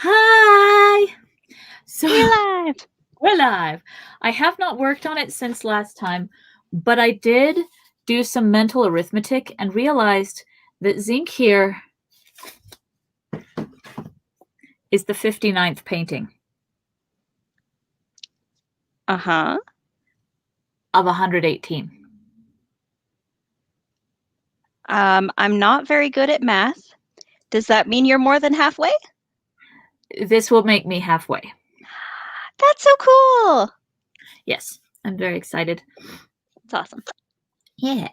Hi! So We're live. we're live. I have not worked on it since last time, but I did do some mental arithmetic and realized that zinc here is the 59th painting Uh-huh. of 118. I'm not very good at math. Does that mean you're more than halfway? This will make me halfway. That's so cool. Yes, I'm very excited. That's awesome. Yeah.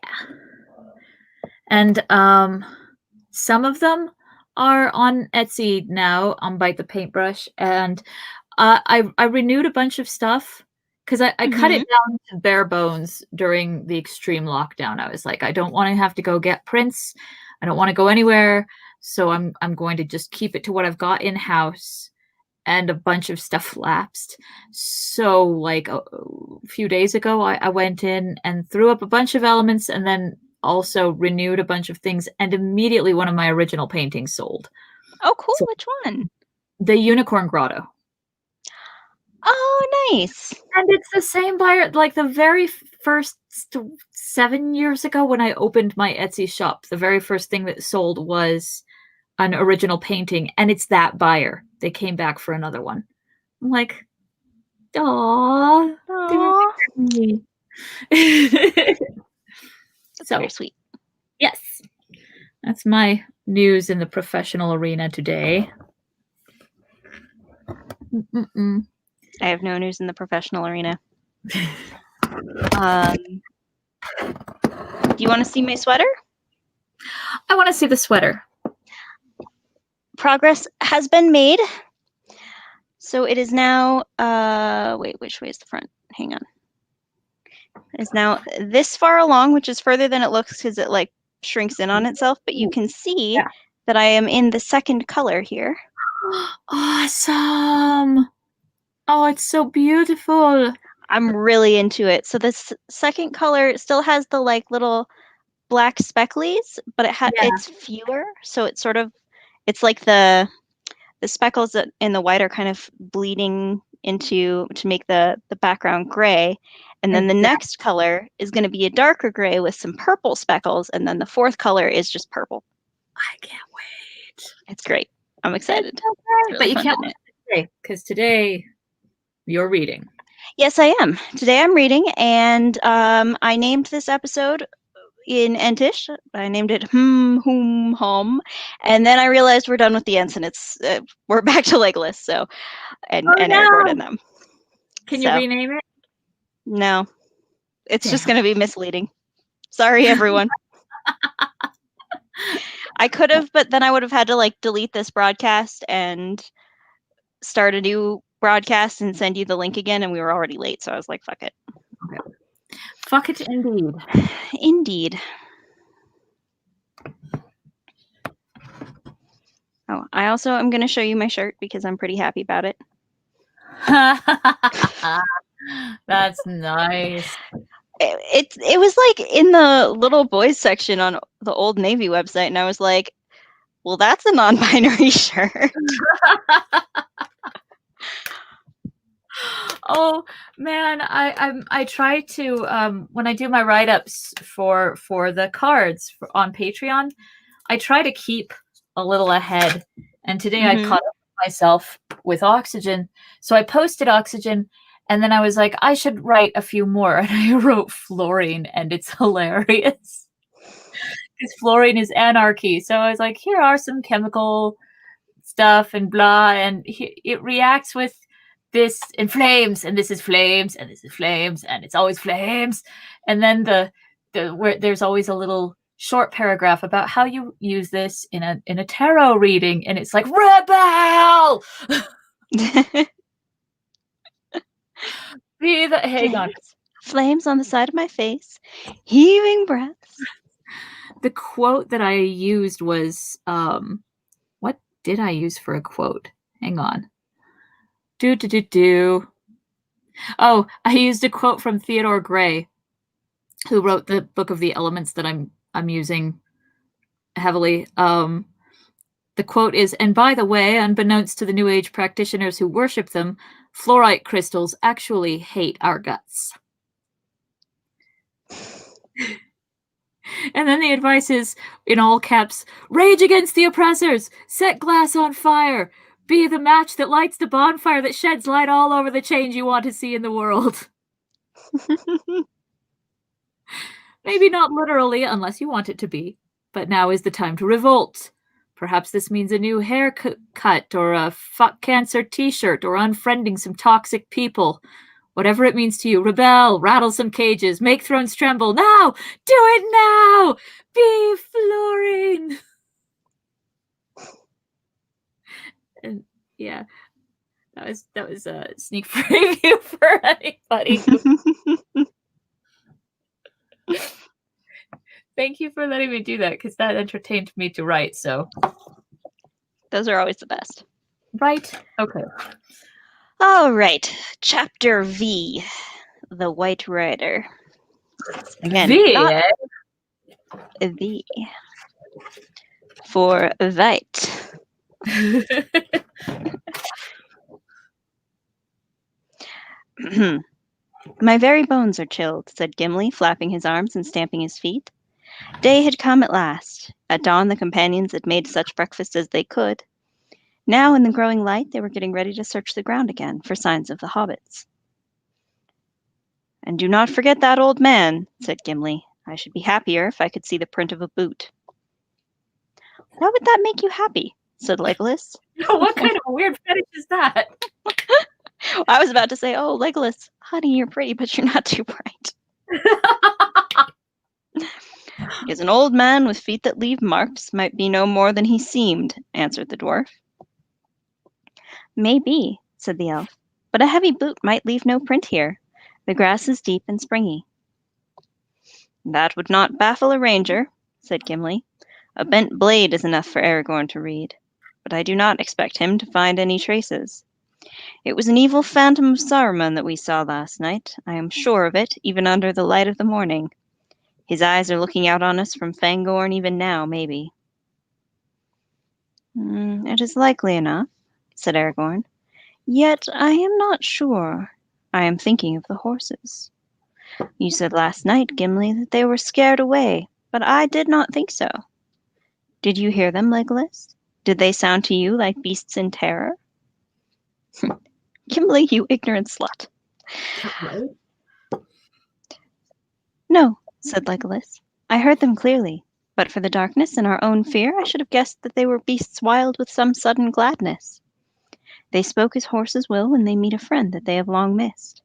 And some of them are on Etsy now on Bite the Paintbrush, and I renewed a bunch of stuff because I cut it down to bare bones during the extreme lockdown. I was like, I don't want to have to go get prints. I don't want to go anywhere, so I'm going to just keep it to what I've got in house. And a bunch of stuff lapsed. So, like a few days ago, I went in and threw up a bunch of elements, and then also renewed a bunch of things. And immediately, one of my original paintings sold. Oh, cool. So Which one? the Unicorn Grotto. Oh, nice. And it's the same buyer, like the very first 7 years ago when I opened my Etsy shop, the very first thing that sold was an original painting, and it's that buyer. They came back for another one. I'm like, aww, Aw. me. That's So, very sweet. yes, that's my news in the professional arena today. Mm-mm. I have no news in the professional arena. Do you want to see my sweater? I want to see the sweater. Progress has been made. So it is now, wait, which way is the front? Hang on. It is now this far along, which is further than it looks because it like shrinks in on itself, but you can see that I am in the second color here. Awesome. Oh, it's so beautiful. I'm really into it. So this second color still has the like little black specklies, but it's fewer. So it's sort of, it's like the speckles that in the white are kind of bleeding into to make the background gray. And then the next color is going to be a darker gray with some purple speckles. And then the fourth color is just purple. I can't wait. It's great. I'm excited. So really but you can't wait today because today you're reading. Yes, I am. Today I'm reading, and I named this episode in Entish. I named it Hoom, Hom, and then I realized we're done with the Ents, and it's we're back to Legolas. So, and Aragorn in them. Can you rename it? No, it's just going to be misleading. Sorry, everyone. I could have, but then I would have had to like delete this broadcast and start a new broadcast and send you the link again, and we were already late, so I was like, fuck it. Okay. Fuck it indeed. Indeed. Oh, I also am going to show you my shirt because I'm pretty happy about it. That's nice. It was like in the little boys section on the Old Navy website, and I was like, well, that's a non-binary shirt. Oh man, I try to when I do my write-ups for the cards on Patreon, I try to keep a little ahead. And today I caught up with myself with Oxygen. So I posted Oxygen, and then I was like, I should write a few more. And I wrote Fluorine, and it's hilarious. Because fluorine is anarchy. So I was like, here are some chemical stuff and blah. And it reacts with this in flames, and this is flames, and this is flames, and it's always flames. And then where there's always a little short paragraph about how you use this in a tarot reading, and it's like rebel. Hang on. Flames on the side of my face, heaving breaths. The quote that I used was what did I use for a quote? Hang on. Oh, I used a quote from Theodore Gray, who wrote the Book of the Elements that I'm using heavily. The quote is, "And by the way, unbeknownst to the New Age practitioners who worship them, fluorite crystals actually hate our guts." And then the advice is, in all caps, "Rage against the oppressors! Set glass on fire! Be the match that lights the bonfire that sheds light all over the change you want to see in the world." Maybe not literally, unless you want it to be. But now is the time to revolt. Perhaps this means a new haircut, or a fuck cancer t-shirt, or unfriending some toxic people. Whatever it means to you, rebel, rattle some cages, make thrones tremble. Now! Do it now! Be Florine! And yeah, that was a sneak preview for anybody. Thank you for letting me do that, because that entertained me to write, so. Those are always the best. Right? Okay. All right. Chapter V, The White Rider. Again, V, not V. For White. My very bones are chilled, said Gimli, flapping his arms and stamping his feet. Day had come at last. At dawn the companions had made such breakfast as they could. Now, in the growing light, they were getting ready to search the ground again for signs of the hobbits. And do not forget that old man, said Gimli. I should be happier if I could see the print of a boot. Why would that make you happy? Said Legolas. What kind of weird fetish is that? I was about to say, oh, Legolas, honey, you're pretty, but you're not too bright. Because an old man with feet that leave marks might be no more than he seemed, answered the dwarf. Maybe, said the elf, but a heavy boot might leave no print here. The grass is deep and springy. That would not baffle a ranger, said Gimli. A bent blade is enough for Aragorn to read, but I do not expect him to find any traces. It was an evil phantom of Saruman that we saw last night. I am sure of it, even under the light of the morning. His eyes are looking out on us from Fangorn even now, maybe. It is likely enough, said Aragorn. Yet I am not sure. I am thinking of the horses. You said last night, Gimli, that they were scared away, but I did not think so. Did you hear them, Legolas? Did they sound to you like beasts in terror? Gimli, you ignorant slut. No, said Legolas. I heard them clearly, but for the darkness and our own fear, I should have guessed that they were beasts wild with some sudden gladness. They spoke as horses will when they meet a friend that they have long missed.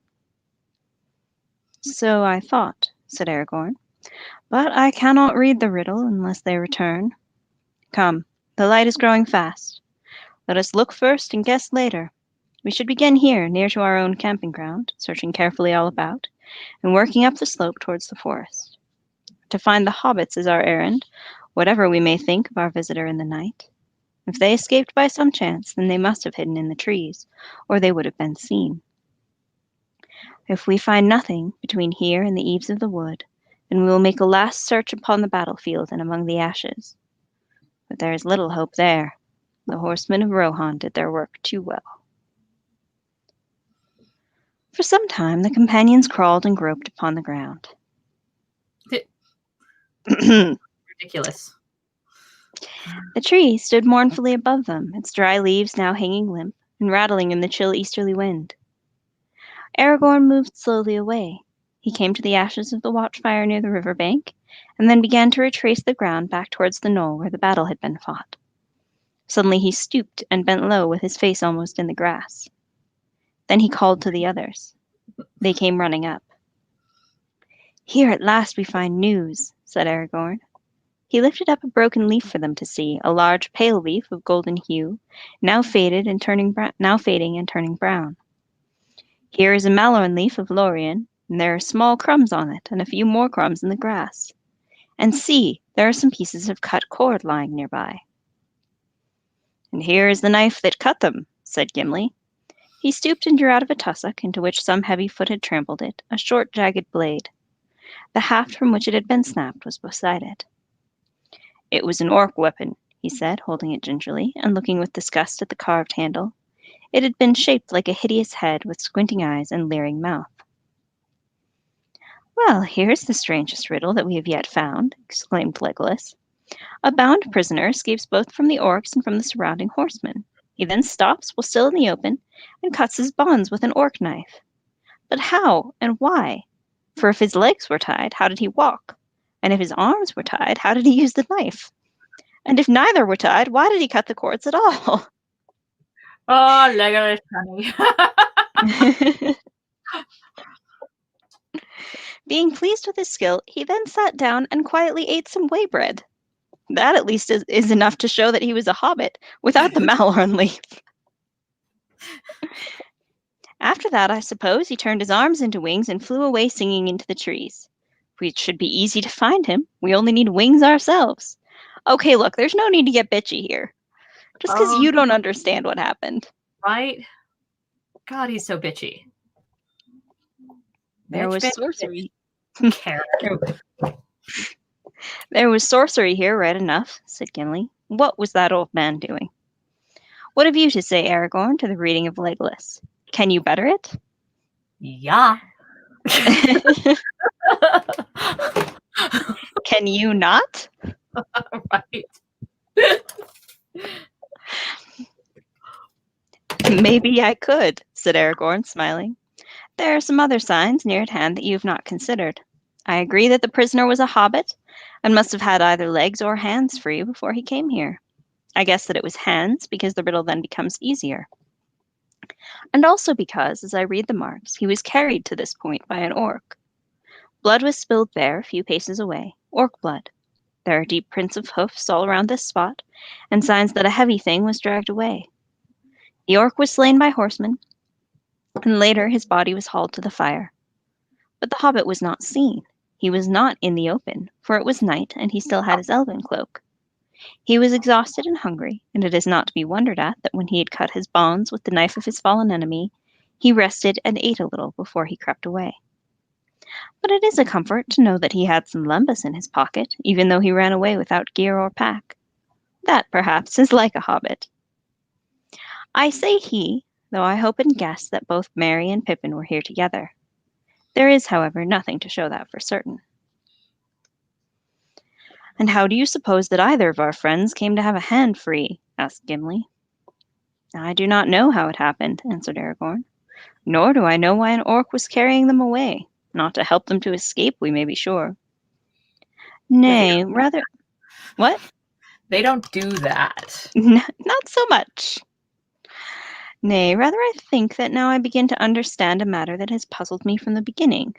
So I thought, said Aragorn, but I cannot read the riddle unless they return. Come, the light is growing fast. Let us look first and guess later. We should begin here, near to our own camping ground, searching carefully all about, and working up the slope towards the forest. To find the hobbits is our errand, whatever we may think of our visitor in the night. If they escaped by some chance, then they must have hidden in the trees, or they would have been seen. If we find nothing between here and the eaves of the wood, then we will make a last search upon the battlefield and among the ashes. But there is little hope there. The horsemen of Rohan did their work too well. For some time the companions crawled and groped upon the ground. Ridiculous. The tree stood mournfully above them, its dry leaves now hanging limp and rattling in the chill easterly wind. Aragorn moved slowly away. He came to the ashes of the watchfire near the river bank, and then began to retrace the ground back towards the knoll where the battle had been fought. Suddenly he stooped and bent low with his face almost in the grass. Then he called to the others. They came running up. Here at last we find news, said Aragorn. He lifted up a broken leaf for them to see, a large pale leaf of golden hue, now fading and turning brown. Here is a malorn leaf of Lorien, and there are small crumbs on it, and a few more crumbs in the grass. And see, there are some pieces of cut cord lying nearby. And here is the knife that cut them, said Gimli. He stooped and drew out of a tussock, into which some heavy foot had trampled it, a short, jagged blade. The haft from which it had been snapped was beside it. It was an orc weapon, he said, holding it gingerly, and looking with disgust at the carved handle. It had been shaped like a hideous head with squinting eyes and leering mouth. Well, here's the strangest riddle that we have yet found, exclaimed Legolas. A bound prisoner escapes both from the orcs and from the surrounding horsemen. He then stops while still in the open and cuts his bonds with an orc knife. But how and why? For if his legs were tied, how did he walk? And if his arms were tied, how did he use the knife? And if neither were tied, why did he cut the cords at all? Oh, Legolas, honey. Being pleased with his skill, he then sat down and quietly ate some whey bread. That at least is enough to show that he was a hobbit without the Malorn leaf. After that, I suppose, he turned his arms into wings and flew away singing into the trees. It should be easy to find him. We only need wings ourselves. Okay, look, there's no need to get bitchy here. Just because you don't understand what happened. Right? God, he's so bitchy. There was Bitch, sorcery. There was sorcery here, right enough, said Gimli. What was that old man doing? What have you to say, Aragorn, to the reading of Legolas? Can you better it? Yeah. Can you not? Right. Maybe I could, said Aragorn, smiling. There are some other signs near at hand that you have not considered. I agree that the prisoner was a hobbit and must have had either legs or hands free before he came here. I guess that it was hands because the riddle then becomes easier. And also because, as I read the marks, he was carried to this point by an orc. Blood was spilled there a few paces away, orc blood. There are deep prints of hoofs all around this spot, and signs that a heavy thing was dragged away. The orc was slain by horsemen, and later his body was hauled to the fire. But the hobbit was not seen. He was not in the open, for it was night, and he still had his elven cloak. He was exhausted and hungry, and it is not to be wondered at that when he had cut his bonds with the knife of his fallen enemy, he rested and ate a little before he crept away. But it is a comfort to know that he had some lembas in his pocket, even though he ran away without gear or pack. That, perhaps, is like a hobbit. I say he, though I hope and guess that both Merry and Pippin were here together. There is, however, nothing to show that for certain. And how do you suppose that either of our friends came to have a hand free? Asked Gimli. I do not know how it happened, answered Aragorn. Nor do I know why an orc was carrying them away. Not to help them to escape, we may be sure. Nay, rather... What? They don't do that. Not so much. Nay, rather I think that now I begin to understand a matter that has puzzled me from the beginning.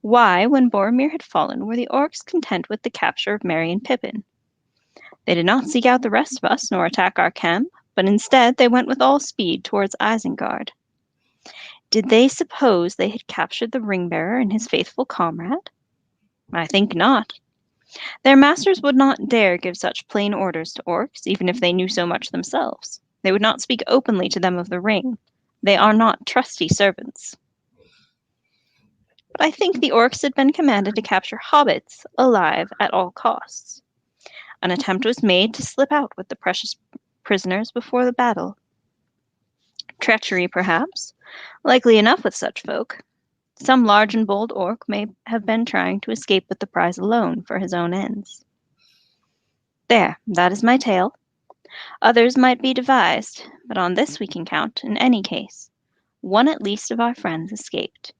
Why, when Boromir had fallen, were the orcs content with the capture of Merry and Pippin? They did not seek out the rest of us, nor attack our camp, but instead they went with all speed towards Isengard. Did they suppose they had captured the ring-bearer and his faithful comrade? I think not. Their masters would not dare give such plain orders to orcs, even if they knew so much themselves. They would not speak openly to them of the ring. They are not trusty servants. But I think the orcs had been commanded to capture hobbits alive at all costs. An attempt was made to slip out with the precious prisoners before the battle. Treachery, perhaps, likely enough with such folk. Some large and bold orc may have been trying to escape with the prize alone for his own ends. There, that is my tale. Others might be devised, but on this we can count, in any case. One at least of our friends escaped.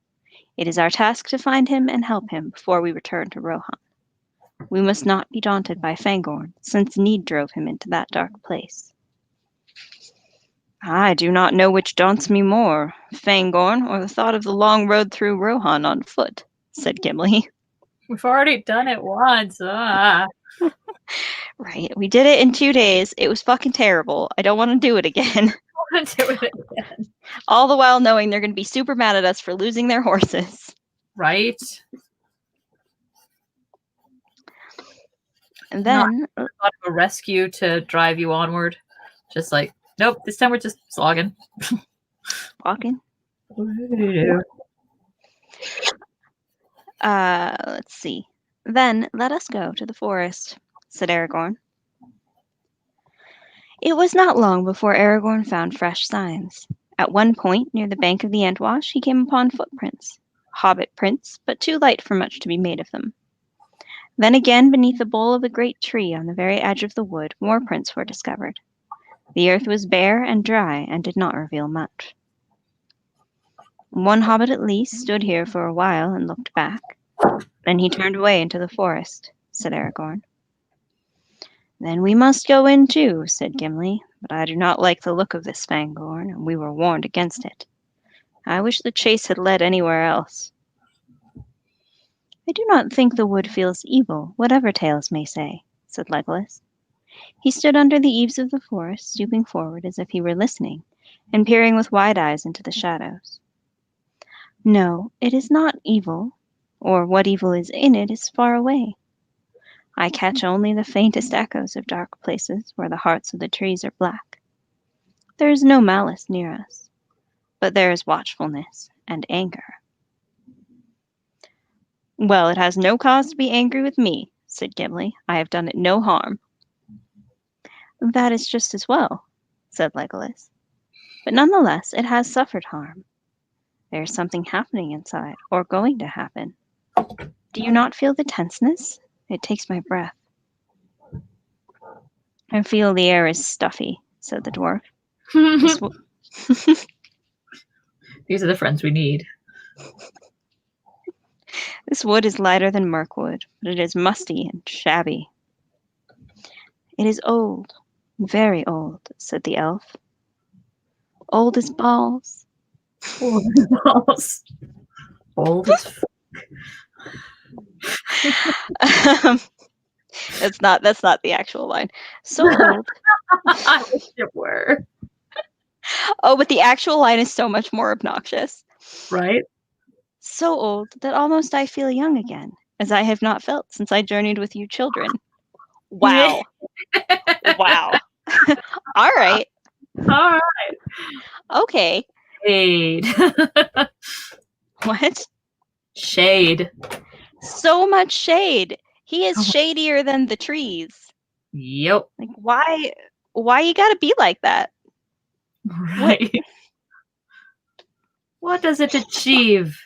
It is our task to find him and help him before we return to Rohan. We must not be daunted by Fangorn, since need drove him into that dark place. I do not know which daunts me more, Fangorn or the thought of the long road through Rohan on foot, said Gimli. We've already done it once. Right, we did it in 2 days. It was fucking terrible. I don't want to do it again. Do it again. All the while knowing they're going to be super mad at us for losing their horses. Right? And then... Not a rescue to drive you onward. Just like, nope, this time we're just slogging. Walking? Let's see. Then let us go to the forest, said Aragorn. It was not long before Aragorn found fresh signs. At one point, near the bank of the Entwash, he came upon footprints. Hobbit prints, but too light for much to be made of them. Then again, beneath the bole of a great tree on the very edge of the wood, more prints were discovered. The earth was bare and dry and did not reveal much. One hobbit at least stood here for a while and looked back. Then he turned away into the forest, said Aragorn. Then we must go in too, said Gimli, but I do not like the look of this Fangorn, and we were warned against it. I wish the chase had led anywhere else. I do not think the wood feels evil, whatever tales may say, said Legolas. He stood under the eaves of the forest, stooping forward as if he were listening, and peering with wide eyes into the shadows. No, it is not evil, or what evil is in it is far away. I catch only the faintest echoes of dark places where the hearts of the trees are black. There is no malice near us, but there is watchfulness and anger. Well, it has no cause to be angry with me, said Gimli. I have done it no harm. That is just as well, said Legolas. But nonetheless, it has suffered harm. There is something happening inside, or going to happen. Do you not feel the tenseness? It takes my breath. I feel the air is stuffy, said the dwarf. These are the friends we need. This wood is lighter than Mirkwood, but it is musty and shabby. It is old, very old, said the elf. Old as balls. Old as balls. Old as That's not the actual line. So old. I wish it were. Oh, but the actual line is so much more obnoxious. Right? So old that almost I feel young again, as I have not felt since I journeyed with you children. Wow. Wow. All right. All right. Okay. Shade. What? Shade. So much shade. He is shadier than the trees. Yep. Like, why you gotta be like that? Right. What does it achieve?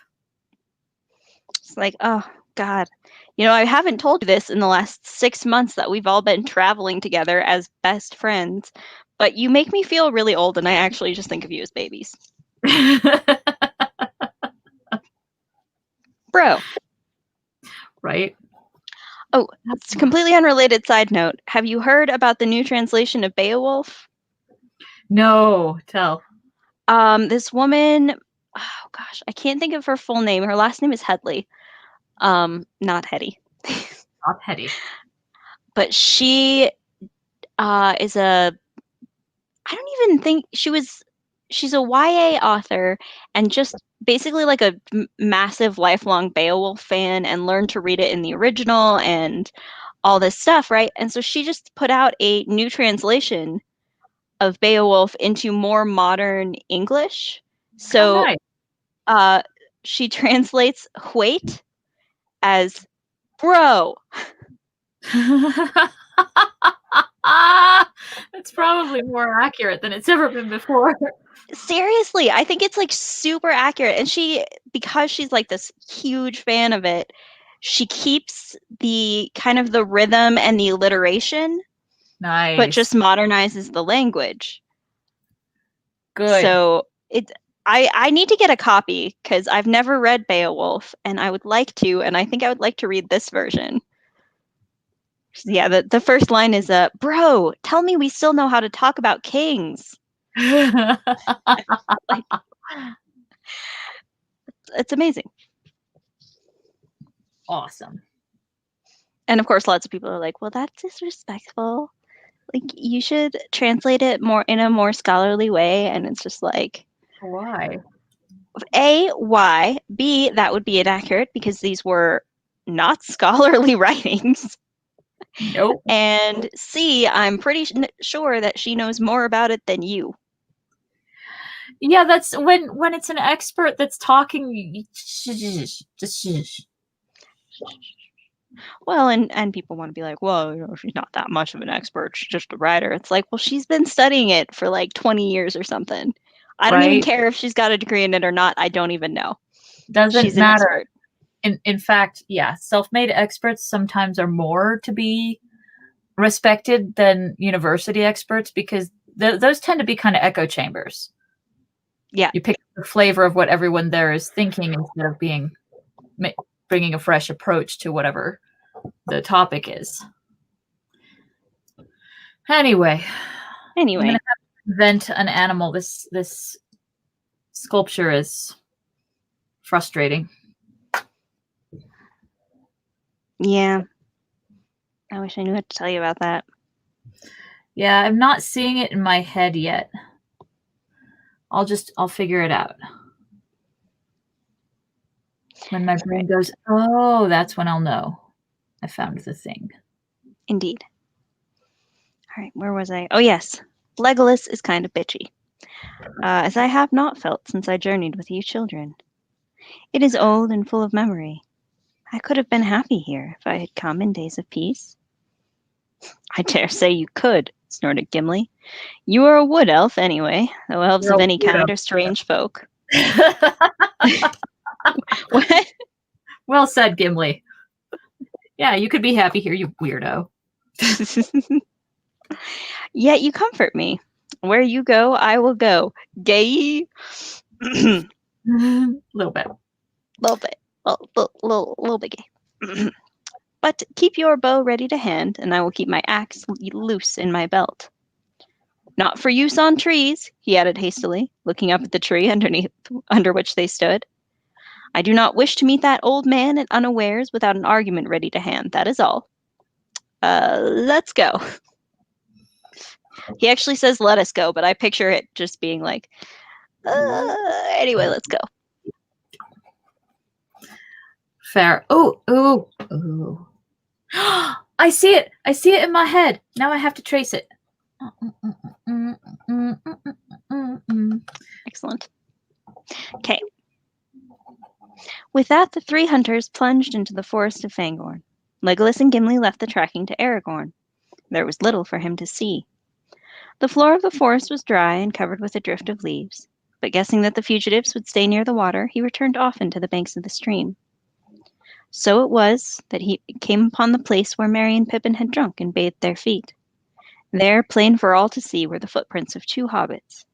It's like, oh, God. You know, I haven't told you this in the last 6 months that we've all been traveling together as best friends, but you make me feel really old, and I actually just think of you as babies. Bro. Right? Oh, it's a completely unrelated side note. Have you heard about the new translation of Beowulf? No, tell. This woman, oh gosh, I can't think of her full name. Her last name is Headley. Not Hetty. Not Hetty. But she is I don't even think she's a YA author and just basically like a massive lifelong Beowulf fan and learned to read it in the original and all this stuff, right? And so she just put out a new translation of Beowulf into more modern English. So nice. She translates "wait" as "bro." That's probably more accurate than it's ever been before. Seriously, I think it's like super accurate. And because she's like this huge fan of it, she keeps the kind of the rhythm and the alliteration. Nice. But just modernizes the language. Good. So I need to get a copy because I've never read Beowulf and I would like to, and I think I would like to read this version. Yeah, the first line is bro, tell me we still know how to talk about kings. Like, it's amazing. Awesome. And of course, lots of people are like, well, that's disrespectful. Like, you should translate it more in a more scholarly way. And it's just like, why? A, why? B, that would be inaccurate because these were not scholarly writings. Nope. And C, I'm pretty sure that she knows more about it than you. Yeah, that's when it's an expert that's talking. Well, and people want to be like, well, she's not that much of an expert. She's just a writer. It's like, well, she's been studying it for like 20 years or something. I don't even care if she's got a degree in it or not. I don't even know. Doesn't She's an matter. expert. In fact, yeah, self-made experts sometimes are more to be respected than university experts because those tend to be kind of echo chambers. Yeah. You pick the flavor of what everyone there is thinking instead of bringing a fresh approach to whatever the topic is. Anyway, I'm gonna have to invent an animal. This sculpture is frustrating. Yeah. I wish I knew what to tell you about that. Yeah, I'm not seeing it in my head yet. I'll figure it out. When my brain goes, oh, that's when I'll know I found the thing. Indeed. All right, where was I? Oh, yes. Legolas is kind of bitchy, as I have not felt since I journeyed with you children. It is old and full of memory. I could have been happy here if I had come in days of peace. I dare say you could, snorted Gimli. You are a wood elf, anyway, though elves of any kind are strange folk. What? Well said, Gimli. Yeah, you could be happy here, you weirdo. Yet you comfort me. Where you go, I will go. Gay. A little bit. Little bit. Little bit gay. But keep your bow ready to hand, and I will keep my axe loose in my belt. Not for use on trees, he added hastily, looking up at the tree under which they stood. I do not wish to meet that old man at unawares without an argument ready to hand, that is all. Let's go. He actually says let us go, but I picture it just being like, anyway, let's go. Fair. Ooh. I see it. I see it in my head. Now I have to trace it. Excellent. Okay. With that, the three hunters plunged into the forest of Fangorn. Legolas and Gimli left the tracking to Aragorn. There was little for him to see. The floor of the forest was dry and covered with a drift of leaves, but guessing that the fugitives would stay near the water, he returned often to the banks of the stream. So it was that he came upon the place where Merry and Pippin had drunk and bathed their feet. There, plain for all to see, were the footprints of two hobbits,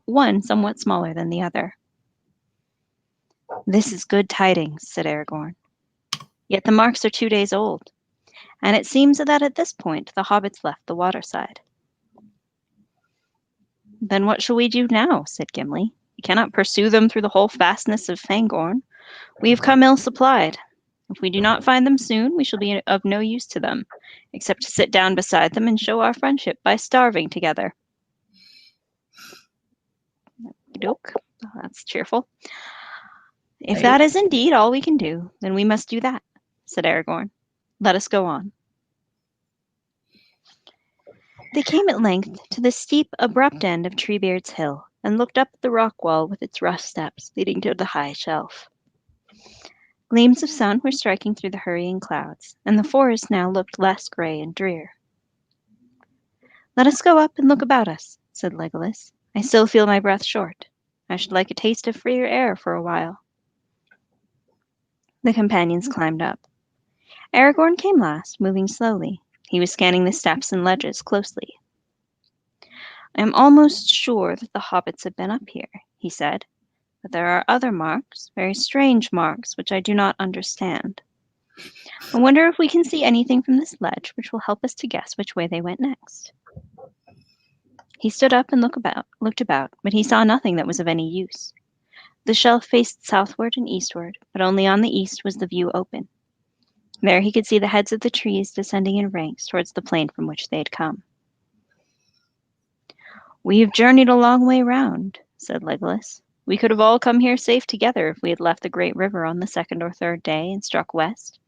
one somewhat smaller than the other. This is good tidings, said Aragorn. Yet the marks are 2 days old, and it seems that at this point the hobbits left the waterside. Then what shall we do now? Said Gimli. We cannot pursue them through the whole fastness of Fangorn. We have come ill-supplied. If we do not find them soon, we shall be of no use to them, except to sit down beside them and show our friendship by starving together. Doke. Oh, that's cheerful. If that is indeed all we can do, then we must do that, said Aragorn. Let us go on. They came at length to the steep, abrupt end of Treebeard's Hill, and looked up at the rock wall with its rough steps leading to the high shelf. Gleams of sun were striking through the hurrying clouds, and the forest now looked less gray and drear. Let us go up and look about us, said Legolas. I still feel my breath short. I should like a taste of freer air for a while. The companions climbed up. Aragorn came last, moving slowly. He was scanning the steps and ledges closely. I am almost sure that the hobbits have been up here, he said, but there are other marks, very strange marks, which I do not understand. I wonder if we can see anything from this ledge which will help us to guess which way they went next. He stood up and looked about, but he saw nothing that was of any use. The shelf faced southward and eastward, but only on the east was the view open. There he could see the heads of the trees descending in ranks towards the plain from which they had come. We have journeyed a long way round, said Legolas. We could have all come here safe together if we had left the great river on the second or third day and struck west.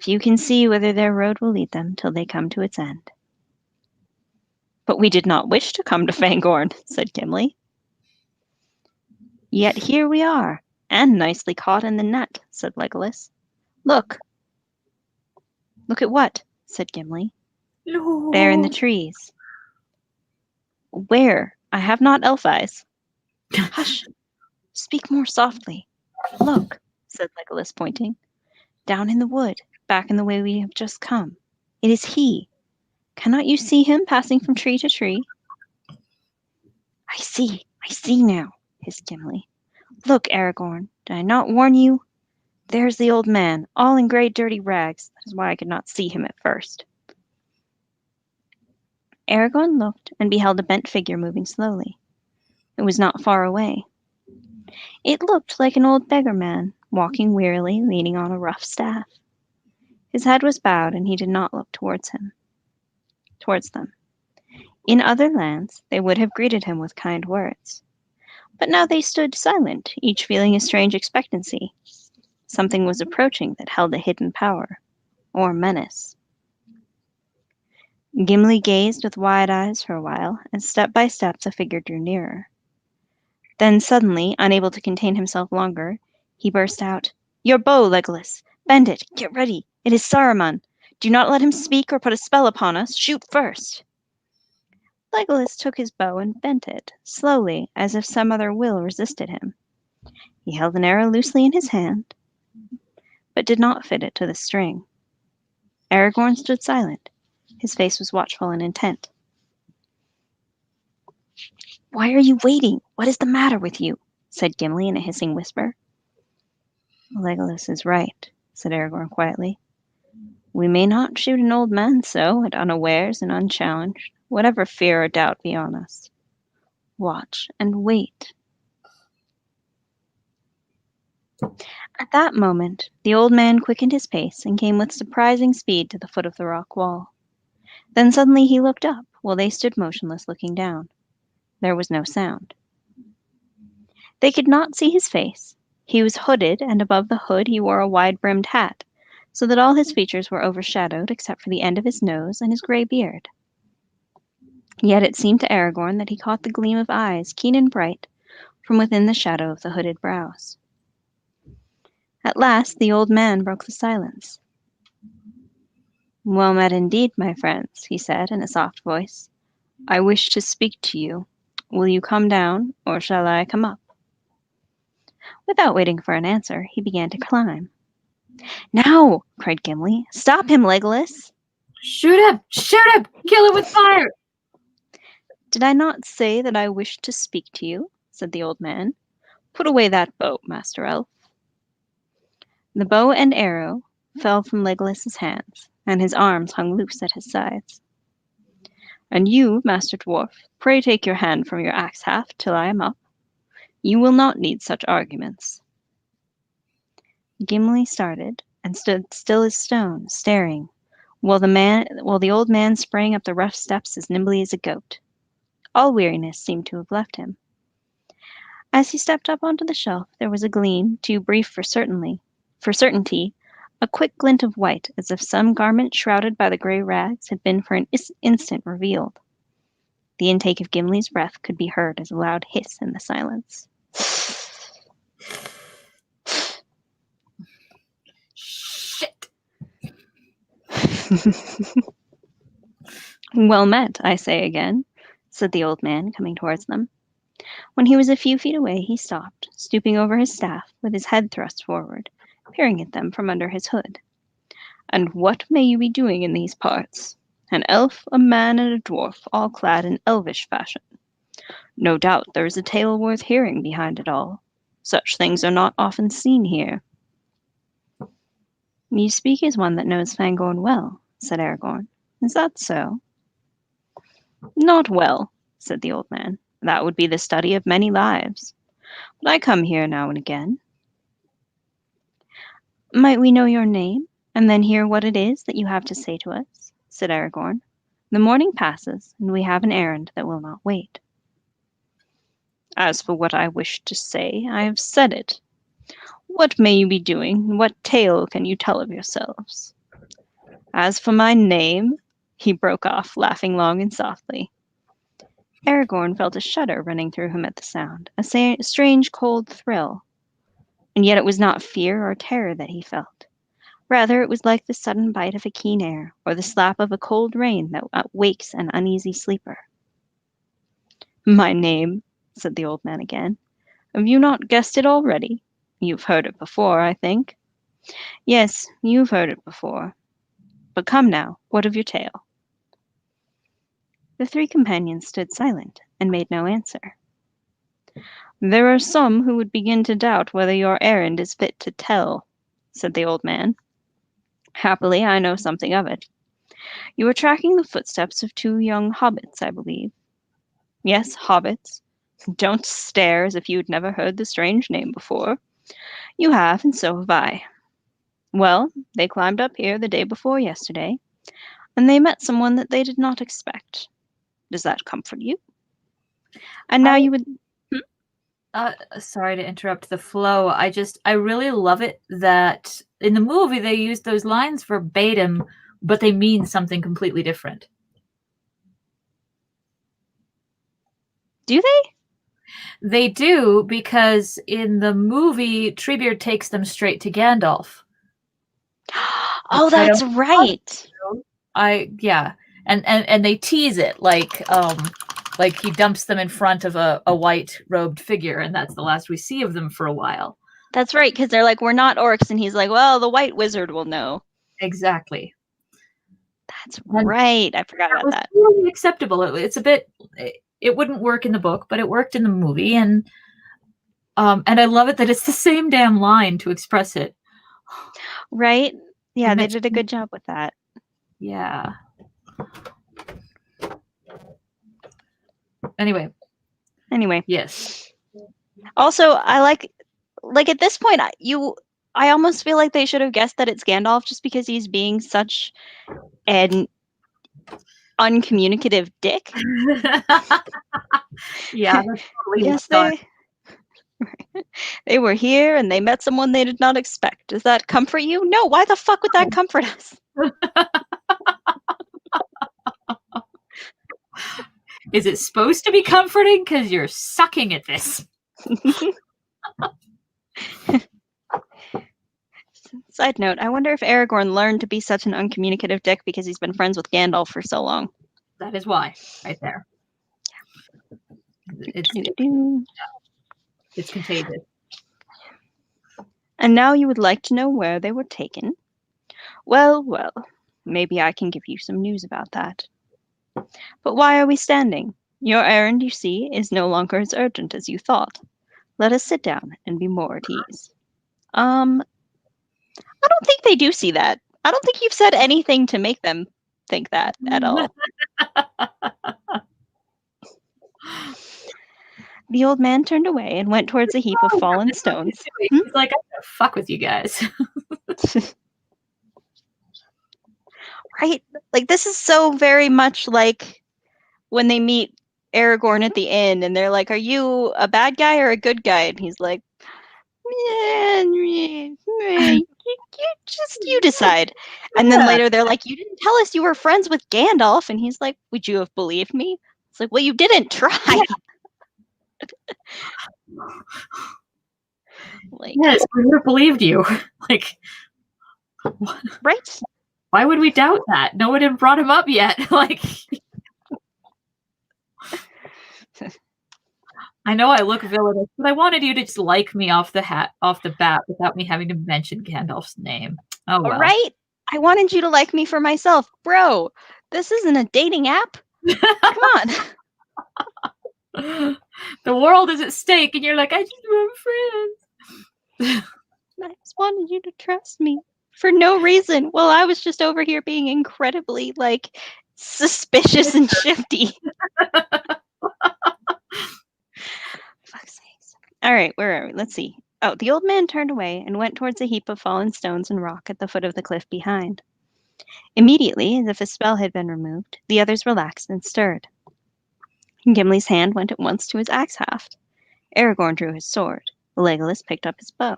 Few can see whither their road will lead them till they come to its end. But we did not wish to come to Fangorn, said Gimli. Yet here we are, and nicely caught in the net, said Legolas. Look, Look at what? Said Gimli. No. There in the trees. Where? I have not elf eyes. Hush! Speak more softly. Look, said Legolas, pointing. Down in the wood, back in the way we have just come. It is he. Cannot you see him passing from tree to tree? I see now, hissed Gimli. Look, Aragorn, did I not warn you? There's the old man, all in grey dirty rags. That is why I could not see him at first. Aragorn looked and beheld a bent figure moving slowly. It was not far away. It looked like an old beggar man, walking wearily, leaning on a rough staff. His head was bowed, and he did not look towards them. In other lands, they would have greeted him with kind words. But now they stood silent, each feeling a strange expectancy. Something was approaching that held a hidden power, or menace. Gimli gazed with wide eyes for a while, and step by step the figure drew nearer. Then suddenly, unable to contain himself longer, he burst out, Your bow, Legolas! Bend it! Get ready! It is Saruman! Do not let him speak or put a spell upon us! Shoot first! Legolas took his bow and bent it, slowly, as if some other will resisted him. He held an arrow loosely in his hand, but did not fit it to the string. Aragorn stood silent. His face was watchful and intent. Why are you waiting? What is the matter with you? Said Gimli in a hissing whisper. Legolas is right, said Aragorn quietly. We may not shoot an old man so, at unawares and unchallenged, whatever fear or doubt be on us. Watch and wait. At that moment, the old man quickened his pace and came with surprising speed to the foot of the rock wall. Then suddenly he looked up, while they stood motionless looking down. There was no sound. They could not see his face. He was hooded, and above the hood he wore a wide-brimmed hat, so that all his features were overshadowed except for the end of his nose and his grey beard. Yet it seemed to Aragorn that he caught the gleam of eyes, keen and bright, from within the shadow of the hooded brows. At last the old man broke the silence. Well met indeed, my friends, he said in a soft voice. I wish to speak to you. Will you come down, or shall I come up? Without waiting for an answer, he began to climb. Now, cried Gimli, stop him, Legolas! Shoot him! Shoot him! Kill him with fire! Did I not say that I wished to speak to you? Said the old man. Put away that bow, Master Elf. The bow and arrow fell from Legolas's hands, and his arms hung loose at his sides. And you, Master Dwarf, pray take your hand from your axe haft till I am up. You will not need such arguments. Gimli started and stood still as stone, staring, while the old man sprang up the rough steps as nimbly as a goat. All weariness seemed to have left him. As he stepped up onto the shelf, there was a gleam, too brief for certainty, a quick glint of white, as if some garment shrouded by the grey rags had been for an instant revealed. The intake of Gimli's breath could be heard as a loud hiss in the silence. Shit! Well met, I say again, said the old man, coming towards them. When he was a few feet away, he stopped, stooping over his staff, with his head thrust forward, peering at them from under his hood. And what may you be doing in these parts? An elf, a man, and a dwarf, all clad in elvish fashion. No doubt there is a tale worth hearing behind it all. Such things are not often seen here. You speak as one that knows Fangorn well, said Aragorn. Is that so? Not well, said the old man. That would be the study of many lives. But I come here now and again. Might we know your name, and then hear what it is that you have to say to us? Said Aragorn. The morning passes, and we have an errand that will not wait. As for what I wish to say, I have said it. What may you be doing, and what tale can you tell of yourselves? As for my name, he broke off, laughing long and softly. Aragorn felt a shudder running through him at the sound, a strange cold thrill. And yet it was not fear or terror that he felt. Rather, it was like the sudden bite of a keen air, or the slap of a cold rain that wakes an uneasy sleeper. "My name," said the old man again. "Have you not guessed it already? You've heard it before, I think." "Yes, you've heard it before. But come now, what of your tale?" The three companions stood silent, and made no answer. "There are some who would begin to doubt whether your errand is fit to tell," said the old man. "Happily, I know something of it. You are tracking the footsteps of two young hobbits, I believe." "Yes, hobbits. Don't stare as if you had never heard the strange name before. You have, and so have I. Well, they climbed up here the day before yesterday, and they met someone that they did not expect. Does that comfort you? And now I you would..." sorry to interrupt the flow. I really love it that in the movie they use those lines verbatim, but they mean something completely different. Do they? They do, because in the movie, Treebeard takes them straight to Gandalf. Oh, I don't that's right. yeah. And they tease it like he dumps them in front of a white robed figure, and that's the last we see of them for a while. That's right, because they're like, "We're not orcs," and he's like, "Well, the white wizard will know." Exactly. That's And right. I forgot that about was that. totally acceptable. It's a bit it wouldn't work in the book, but it worked in the movie, and I love it that it's the same damn line to express it. Right? Yeah, And they that's did a good job with that. yeah. Anyway, yes. Also, I like at this point, I almost feel like they should have guessed that it's Gandalf just because he's being such an uncommunicative dick. Yeah, that's totally Yes, done. they were here and they met someone they did not expect. Does that comfort you? No, why the fuck would that comfort us? Is it supposed to be comforting? Because you're sucking at this. Side note, I wonder if Aragorn learned to be such an uncommunicative dick because he's been friends with Gandalf for so long. That is why, right there. It's contagious. "And now you would like to know where they were taken? Well, well, maybe I can give you some news about that. But why are we standing? Your errand, you see, is no longer as urgent as you thought. Let us sit down and be more at ease." I don't think they do see that. I don't think you've said anything to make them think that at all. The old man turned away and went towards a heap of fallen stones. He's like, I'm gonna fuck with you guys. Right? Like, this is so very much like when they meet Aragorn at the inn and they're like, "Are you a bad guy or a good guy?" And he's like, you decide. And then later they're like, "You didn't tell us you were friends with Gandalf." And he's like, "Would you have believed me?" It's like, "Well, you didn't try." Like, yes, we would have believed you. Like, right? why would we doubt that? No one had brought him up yet. Like, I know I look villainous, but I wanted you to just like me off the bat without me having to mention Gandalf's name. Oh well. Right? I wanted you to like me for myself. Bro, this isn't a dating app. Come on. The world is at stake, and you're like, I just want friends. I just wanted you to trust me for no reason. Well, I was just over here being incredibly, like, suspicious and shifty. Fuck's sakes. All right, where are we? Let's see. Oh, the old man turned away and went towards a heap of fallen stones and rock at the foot of the cliff behind. Immediately, as if a spell had been removed, the others relaxed and stirred. Gimli's hand went at once to his axe haft. Aragorn drew his sword. Legolas picked up his bow.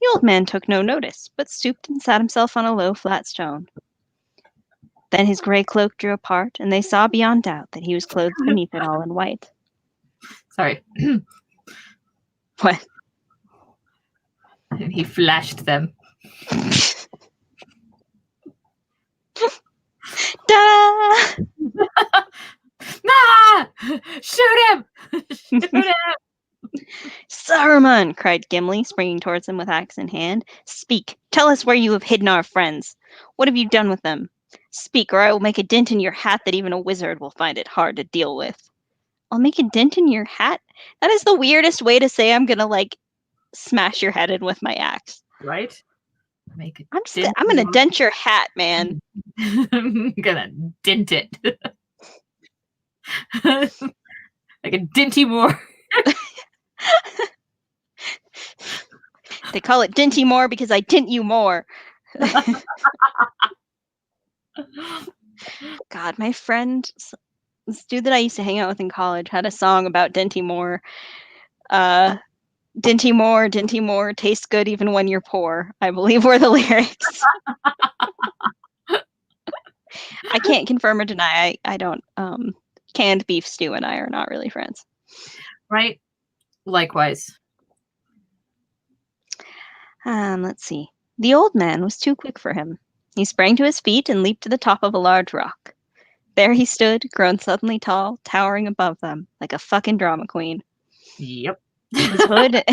The old man took no notice, but stooped and sat himself on a low, flat stone. Then his gray cloak drew apart, and they saw beyond doubt that he was clothed beneath it all in white. Sorry. What? And he flashed them. Da! Ah! Shoot him! Shoot him! Saruman! Cried Gimli, springing towards him with axe in hand. Speak! Tell us where you have hidden our friends. What have you done with them? Speak, or I will make a dent in your hat that even a wizard will find it hard to deal with. I'll make a dent in your hat? That is the weirdest way to say I'm gonna, like, smash your head in with my axe. Right? I'm gonna dent your hat, man. I'm gonna dent it. Like a Dinty Moore. They call it Dinty Moore because I dint you more. God, my friend, this dude that I used to hang out with in college had a song about Dinty Moore. Dinty Moore, tastes good even when you're poor, I believe were the lyrics. I can't confirm or deny. I don't. Canned beef stew and I are not really friends. Right? Likewise. Let's see. The old man was too quick for him. He sprang to his feet and leaped to the top of a large rock. There he stood, grown suddenly tall, towering above them, like a fucking drama queen. Yep. His hood,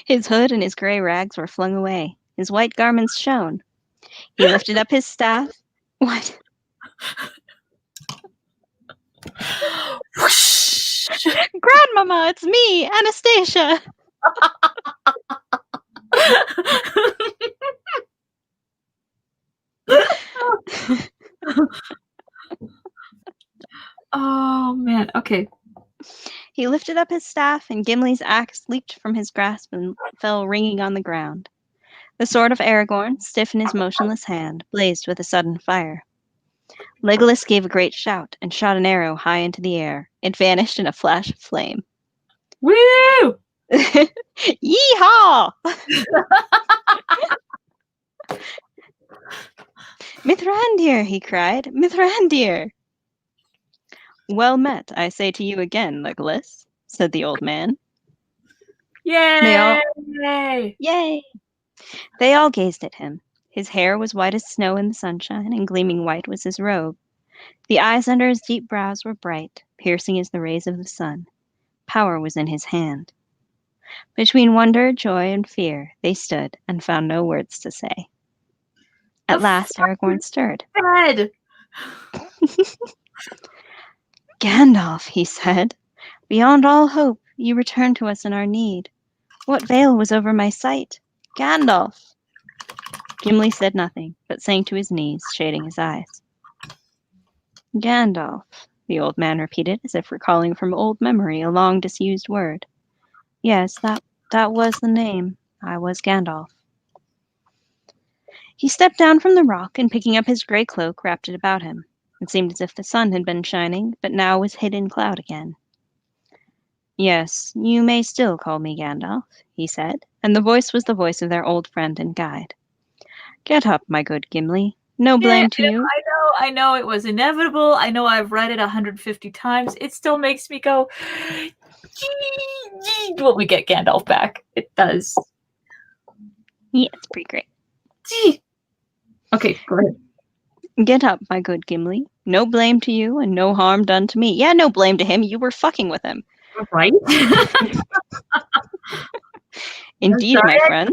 his hood and his gray rags were flung away. His white garments shone. He lifted up his staff. What? Grandmama, it's me, Anastasia. Oh man. Okay. He lifted up his staff, and Gimli's axe leaped from his grasp and fell ringing on the ground. The sword of Aragorn, stiff in his motionless hand, blazed with a sudden fire. Legolas gave a great shout and shot an arrow high into the air. It vanished in a flash of flame. Woo! Yeehaw! Mithrandir, he cried. Mithrandir! Well met, I say to you again, Legolas, said the old man. Yay! Yay! They all gazed at him. His hair was white as snow in the sunshine, and gleaming white was his robe. The eyes under his deep brows were bright, piercing as the rays of the sun. Power was in his hand. Between wonder, joy, and fear, they stood and found no words to say. At last, Aragorn stirred. Dead. Gandalf, he said, beyond all hope, you returned to us in our need. What veil was over my sight? Gandalf! Gimli said nothing, but sank to his knees, shading his eyes. Gandalf, the old man repeated, as if recalling from old memory a long disused word. Yes, that was the name. I was Gandalf. He stepped down from the rock and, picking up his gray cloak, wrapped it about him. It seemed as if the sun had been shining, but now was hid in cloud again. Yes, you may still call me Gandalf, he said, and the voice was the voice of their old friend and guide. Get up, my good Gimli. No blame to you. I know it was inevitable. I know I've read it 150 times. It still makes me go when we get Gandalf back. It does. Yeah, it's pretty great. Okay, go ahead. Get up, my good Gimli. No blame to you and no harm done to me. Yeah, no blame to him. You were fucking with him. Right? Indeed, my friends.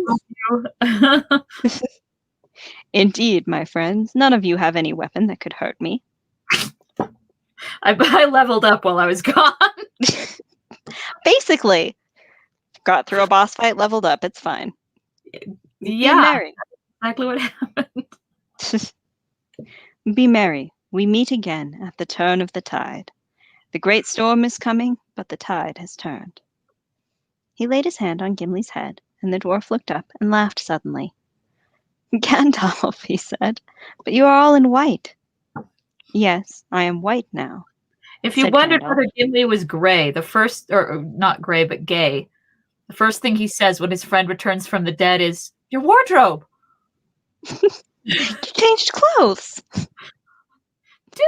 Indeed, my friends. None of you have any weapon that could hurt me. I leveled up while I was gone. Basically. Got through a boss fight, leveled up. It's fine. Yeah. Be merry. Exactly what happened. Be merry. We meet again at the turn of the tide. The great storm is coming, but the tide has turned. He laid his hand on Gimli's head, and the dwarf looked up and laughed suddenly. Gandalf, he said, but you are all in white. Yes, I am white now. If you wondered whether Gimli was gray, the first, or not gray, but gay, the first thing he says when his friend returns from the dead is, your wardrobe! You changed clothes!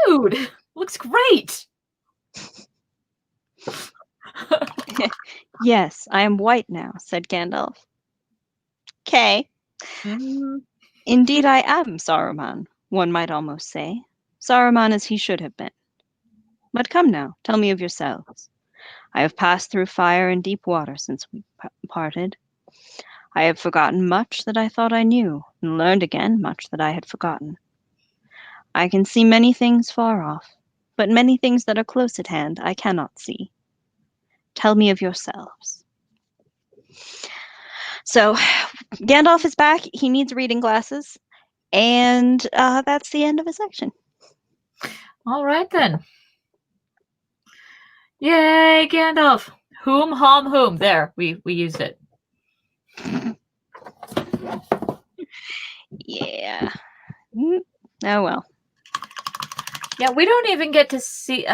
Dude, looks great! Yes, I am white now, said Gandalf. Okay. Mm, Indeed, I am Saruman, one might almost say. Saruman as he should have been. But come now, tell me of yourselves. I have passed through fire and deep water since we parted. I have forgotten much that I thought I knew, and learned again much that I had forgotten. I can see many things far off, but many things that are close at hand I cannot see. Tell me of yourselves. So, Gandalf is back. He needs reading glasses. And that's the end of his section. all right then. Yay, Gandalf. Whom, hom, whom. There, we used it. Yeah. Oh well. Yeah, we don't even get to see.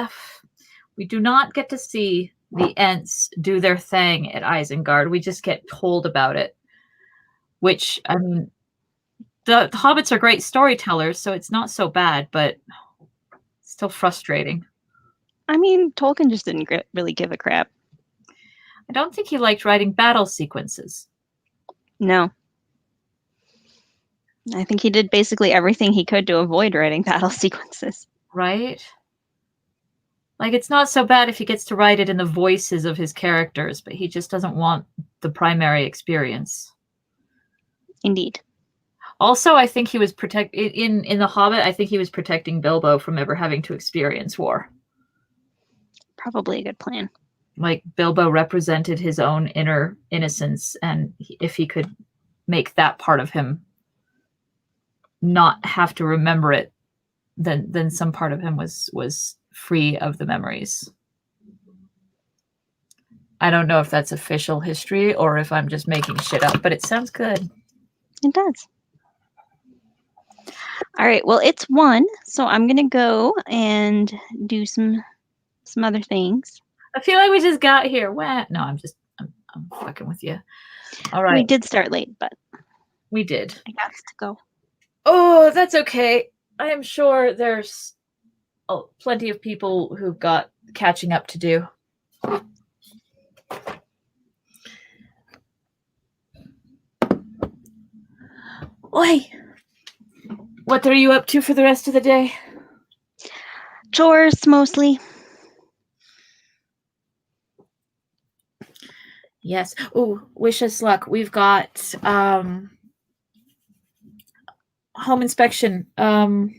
We do not get to see the Ents do their thing at Isengard. We just get told about it. Which, I mean, the hobbits are great storytellers, so it's not so bad, but still frustrating. I mean, Tolkien just didn't really give a crap. I don't think he liked writing battle sequences. No. I think he did basically everything he could to avoid writing battle sequences. Right? Like, it's not so bad if he gets to write it in the voices of his characters, but he just doesn't want the primary experience. Indeed. Also, I think he was in The Hobbit, I think he was protecting Bilbo from ever having to experience war. Probably a good plan. Like, Bilbo represented his own inner innocence, and if he could make that part of him not have to remember it, then some part of him was free of the memories. I don't know if that's official history or if I'm just making shit up, but it sounds good. It does. All right, well, it's 1, so I'm going to go and do some other things. I feel like we just got here. What? No, I'm fucking with you. All right. We did start late, but we did. I got to go. Oh, that's okay. I am sure there's plenty of people who've got catching up to do. Oi! What are you up to for the rest of the day? Chores, mostly. Yes. Oh, wish us luck. We've got home inspection. Refi.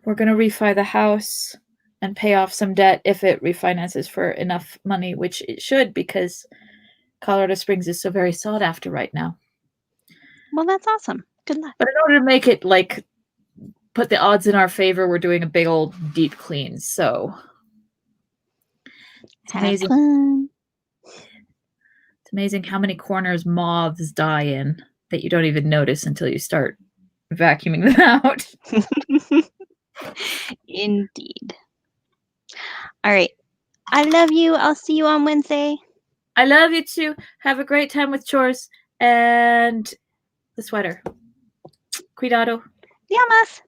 We're going to refi the house and pay off some debt if it refinances for enough money, which it should, because Colorado Springs is so very sought after right now. Well, that's awesome. Good luck. But in order to make it, like, put the odds in our favor, we're doing a big old deep clean. So it's amazing. Fun. It's amazing how many corners moths die in that you don't even notice until you start vacuuming them out. Indeed. All right. I love you. I'll see you on Wednesday. I love you too. Have a great time with chores and the sweater. Cuidado. Diamas.